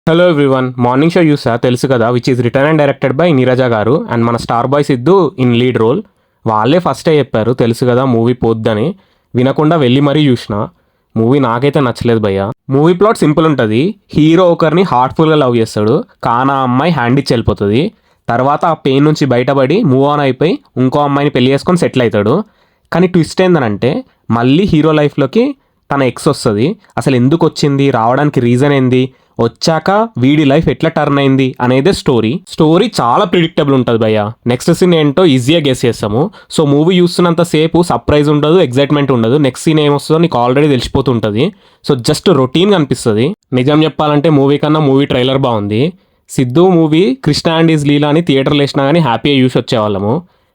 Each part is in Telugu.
హలో ఎవ్రీవన్, మార్నింగ్ షో చూసా తెలుసు కదా, which is written and directed by Neeraja గారు అండ్ మన star boy Siddhu in lead role. వాళ్ళే ఫస్టే చెప్పారు తెలుసు కదా మూవీ పోద్దని. వినకుండా వెళ్ళి మరీ చూసిన మూవీ. నాకైతే నచ్చలేదు భయ్య. మూవీ ప్లాట్ సింపుల్ ఉంటుంది. హీరో ఒకరిని హార్ట్ఫుల్గా లవ్ చేస్తాడు, కానీ ఆ అమ్మాయి హ్యాండ్ ఇచ్చి వెళ్ళిపోతుంది. తర్వాత ఆ పెయిన్ నుంచి బయటపడి మూవ్ ఆన్ అయిపోయి ఇంకో అమ్మాయిని పెళ్లి చేసుకొని సెటిల్ అవుతాడు. కానీ ట్విస్ట్ ఏందనంటే మళ్ళీ హీరో లైఫ్లోకి తన ఎక్స్ వస్తుంది. అసలు ఎందుకు వచ్చింది, రావడానికి రీజన్ ఏంది, వచ్చాక వీడి లైఫ్ ఎట్లా టర్న్ అయింది అనేదే స్టోరీ చాలా ప్రిడిక్టబుల్ ఉంటుంది భయ్య. నెక్స్ట్ సీన్ ఏంటో ఈజీగా గెస్ చేస్తాము. సో మూవీ చూస్తున్నంత సేపు సర్ప్రైజ్ ఉండదు, ఎగ్జైట్మెంట్ ఉండదు. నెక్స్ట్ సీన్ ఏమొస్తుందో నీకు ఆల్రెడీ తెలిసిపోతుంటుంది. సో జస్ట్ రొటీన్గా అనిపిస్తుంది. నిజం చెప్పాలంటే మూవీ కన్నా మూవీ ట్రైలర్ బాగుంది. Siddhu movie Krishna and his Leela అని థియేటర్లో వేసినా కానీ హ్యాపీగా చూసి వచ్చేవాళ్ళము.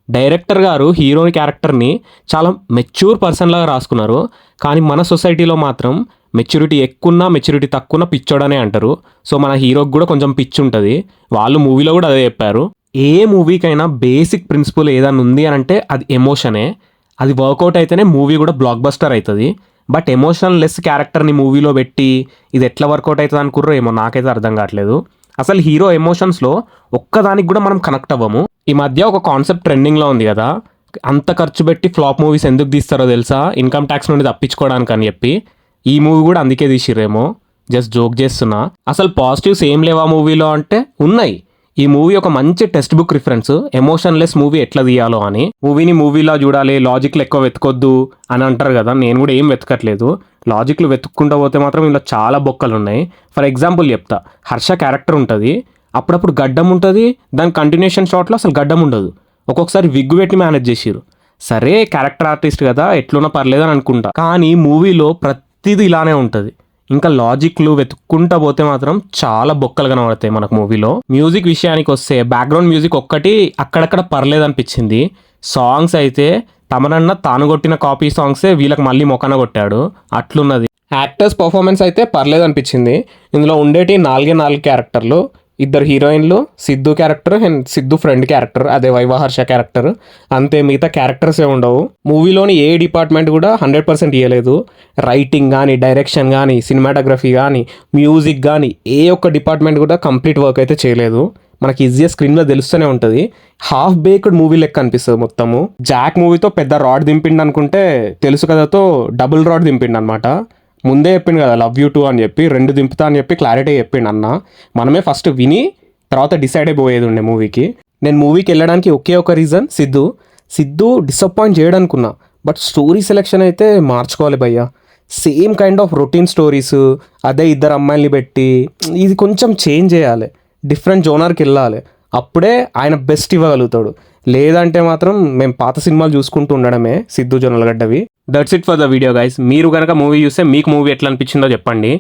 డైరెక్టర్ గారు హీరోని క్యారెక్టర్ని చాలా మెచ్యూర్ పర్సన్ లాగా రాసుకున్నారు. కానీ మన సొసైటీలో మాత్రం మెచ్యూరిటీ ఎక్కువన్నా మెచ్యూరిటీ తక్కువన్నా పిచ్చోడనే అంటారు. సో మన హీరోకి కూడా కొంచెం పిచ్చి ఉంటుంది. వాళ్ళు మూవీలో కూడా అదే చెప్పారు. ఏ మూవీకైనా బేసిక్ ప్రిన్సిపల్ ఏదైనా ఉంది అని అంటే అది ఎమోషనే. అది వర్కౌట్ అయితేనే మూవీ కూడా బ్లాక్ బస్టర్ అవుతుంది. బట్ ఎమోషనల్ లెస్ క్యారెక్టర్ని మూవీలో పెట్టి ఇది ఎట్లా వర్కౌట్ అవుతుంది అనుకుర్రో ఏమో, నాకైతే అర్థం కావట్లేదు. అసలు హీరో ఎమోషన్స్లో ఒక్కదానికి కూడా మనం కనెక్ట్ అవ్వము. ఈ మధ్య ఒక కాన్సెప్ట్ ట్రెండింగ్లో ఉంది కదా, అంత ఖర్చు పెట్టి ఫ్లాప్ మూవీస్ ఎందుకు తీస్తారో తెలుసా, ఇన్కమ్ ట్యాక్స్ నుండి తప్పించుకోవడానికి అని చెప్పి. ఈ మూవీ కూడా అందుకే తీసిర్రేమో, జస్ట్ జోక్ చేస్తున్నా. అసలు పాజిటివ్స్ ఏం లేవా మూవీలో అంటే ఉన్నాయి. ఈ మూవీ ఒక మంచి text book reference, emotionless movie ఎట్లా తీయాలో అని. మూవీని మూవీలా చూడాలి, లాజిక్లు ఎక్కువ వెతకొద్దు అని అంటారు కదా. నేను కూడా ఏం వెతకట్లేదు. లాజిక్లు వెతుక్కుంటూ పోతే మాత్రం ఇందులో చాలా బొక్కలు ఉన్నాయి. ఫర్ ఎగ్జాంపుల్ చెప్తా, హర్ష క్యారెక్టర్ ఉంటుంది, అప్పుడప్పుడు గడ్డం ఉంటుంది, దాని కంటిన్యూషన్ షాట్లో అసలు గడ్డం ఉండదు. ఒక్కొక్కసారి విగ్గు పెట్టి మేనేజ్ చేసిరు. సరే క్యారెక్టర్ ఆర్టిస్ట్ కదా ఎట్లున్నా పర్లేదు అని అనుకుంటా. కానీ మూవీలో ప్రతిదీ ఇలానే ఉంటుంది. ఇంకా లాజిక్లు వెతుక్కుంటా పోతే మాత్రం చాలా బొక్కలు కనబడతాయి మనకు మూవీలో. మ్యూజిక్ విషయానికి వస్తే బ్యాక్గ్రౌండ్ మ్యూజిక్ ఒక్కటి అక్కడక్కడ పర్లేదు అనిపించింది. సాంగ్స్ అయితే తమనన్న తాను కొట్టిన కాపీ సాంగ్సే వీళ్ళకి మళ్ళీ మొక్కన కొట్టాడు, అట్లున్నది. యాక్టర్స్ పర్ఫార్మెన్స్ అయితే పర్లేదు అనిపించింది. ఇందులో ఉండేటి 4 క్యారెక్టర్లు, 2 హీరోయిన్లు, Siddhu character and Siddhu friend character, అదే వైవహర్ష క్యారెక్టర్, అంతే. మిగతా క్యారెక్టర్సే ఉండవు. మూవీలోని ఏ డిపార్ట్మెంట్ కూడా 100% ఇవ్వలేదు. రైటింగ్ కానీ, డైరెక్షన్ కానీ, సినిమాటోగ్రఫీ కానీ, మ్యూజిక్ కానీ ఏ ఒక్క డిపార్ట్మెంట్ కూడా కంప్లీట్ వర్క్ అయితే చేయలేదు. మనకి ఈజీగా స్క్రీన్లో తెలుస్తూనే ఉంటుంది. హాఫ్ బేక్డ్ మూవీ లెక్క అనిపిస్తుంది మొత్తము. జాక్ మూవీతో పెద్ద రాడ్ దింపిండు అనుకుంటే తెలుసు కదాతో డబుల్ రాడ్ దింపిండు అనమాట. ముందే చెప్పిండు కదా లవ్ యూ 2 అని చెప్పి, 2 దింపుతా అని చెప్పి క్లారిటీ చెప్పిండు అన్న. మనమే ఫస్ట్ విని తర్వాత డిసైడ్ అయిపోయేది ఉండే మూవీకి. నేను మూవీకి వెళ్ళడానికి ఒకే ఒక రీజన్, సిద్ధు డిసప్పాయింట్ చేయడానుకున్నా. బట్ స్టోరీ సెలెక్షన్ అయితే మార్చుకోవాలి భయ్య. Same kind of routine stories, అదే 2 అమ్మాయిల్ని పెట్టి ఇది కొంచెం చేంజ్ చేయాలి, డిఫరెంట్ జోనర్కి వెళ్ళాలి. అప్పుడే ఆయన బెస్ట్ ఇవ్వగలుగుతాడు. లేదంటే మాత్రం మేము పాత సినిమాలు చూసుకుంటూ ఉండడమే సిద్ధు జొన్నలగడ్డవి. That's it for the video guys. మీరు కనుక మూవీ చూస్తే మీకు మూవీ ఎట్లా అనిపించిందో చెప్పండి.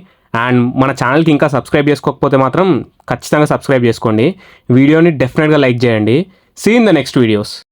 అండ్ మన ఛానల్కి ఇంకా సబ్స్క్రైబ్ చేసుకోకపోతే మాత్రం ఖచ్చితంగా సబ్స్క్రైబ్ చేసుకోండి. వీడియోని డెఫినెట్గా లైక్ చేయండి. See in the next videos.